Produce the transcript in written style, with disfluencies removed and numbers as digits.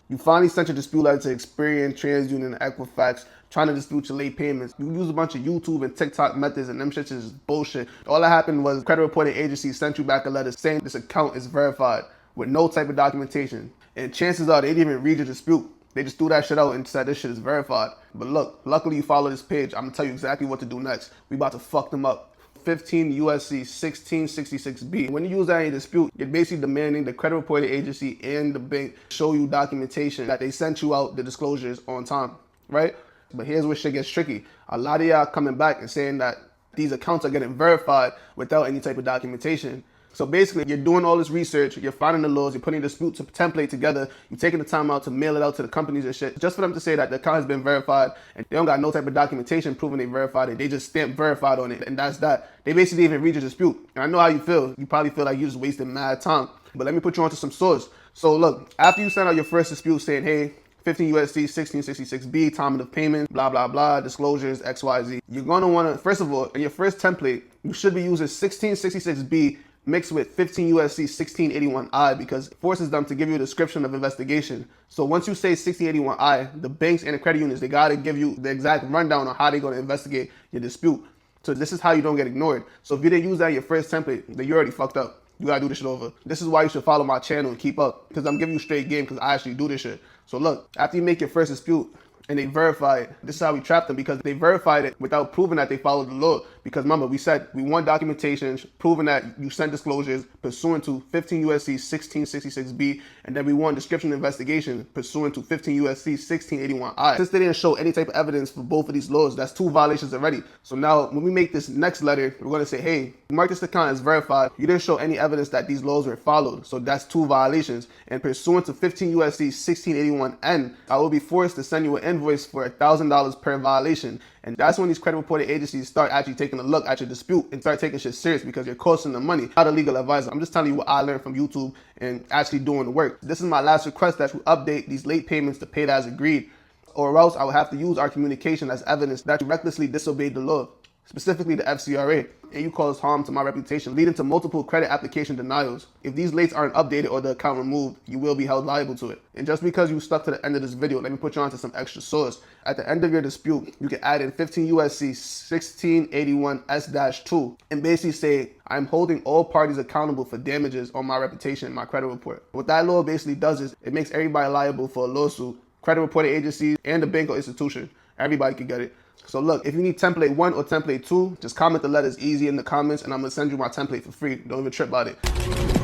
You finally sent your dispute letter to Experian, TransUnion, and Equifax, trying to dispute your late payments. You use a bunch of YouTube and TikTok methods, and them shits is bullshit. All that happened was credit reporting agency sent you back a letter saying this account is verified with no type of documentation. And chances are they didn't even read your dispute. They just threw that shit out and said this shit is verified. But look, luckily you follow this page. I'm gonna tell you exactly what to do next. We about to fuck them up. 15 USC 1666B. When you use that in a dispute, you're basically demanding the credit reporting agency and the bank show you documentation that they sent you out the disclosures on time, right? But here's where shit gets tricky. A lot of y'all coming back and saying that these accounts are getting verified without any type of documentation. So basically, you're doing all this research, you're finding the laws, you're putting a dispute template together, you're taking the time out to mail it out to the companies and shit, just for them to say that the account has been verified and they don't got no type of documentation proving they verified it. They just stamp verified on it, and that's that. They basically didn't even read your dispute. And I know how you feel. You probably feel like you just wasted mad time. But let me put you onto some source. So look, after you send out your first dispute saying, hey, 15 USC 1666B, time of payment, blah, blah, blah, disclosures, XYZ. You're going to want to, first of all, in your first template, you should be using 1666B mixed with 15 USC 1681I because it forces them to give you a description of investigation. So once you say 1681I, the banks and the credit unions, they got to give you the exact rundown on how they're going to investigate your dispute. So this is how you don't get ignored. So if you didn't use that in your first template, then you already fucked up. You gotta do this shit over. This is why you should follow my channel and keep up, because I'm giving you straight game because I actually do this shit. So look, after you make your first dispute and they verify it, this is how we trap them, because they verified it without proving that they followed the law. Because remember, we said we want documentation proving that you sent disclosures pursuant to 15 USC 1666B, and then we want description investigation pursuant to 15 USC 1681I. Since they didn't show any type of evidence for both of these laws, that's 2 violations already. So now when we make this next letter, we're gonna say, hey, mark this account as verified. You didn't show any evidence that these laws were followed. So that's 2 violations. And pursuant to 15 USC 1681N, I will be forced to send you an invoice for $1,000 per violation. And that's when these credit reporting agencies start actually taking a look at your dispute and start taking shit serious, because you're costing them money. Not a legal advisor. I'm just telling you what I learned from YouTube and actually doing the work. This is my last request, that you update these late payments to paid as agreed, or else I will have to use our communication as evidence that you recklessly disobeyed the law, specifically the FCRA, and you caused harm to my reputation, leading to multiple credit application denials. If these lates aren't updated or the account removed, you will be held liable to it. And just because you stuck to the end of this video, let me put you onto some extra source. At the end of your dispute, you can add in 15 USC 1681S-2 and basically say, I'm holding all parties accountable for damages on my reputation in my credit report. What that law basically does is it makes everybody liable for a lawsuit, credit reporting agencies, and the bank or institution. Everybody can get it. So look, if you need template 1 or template 2, just comment the letters easy in the comments and I'm gonna send you my template for free. Don't even trip about it.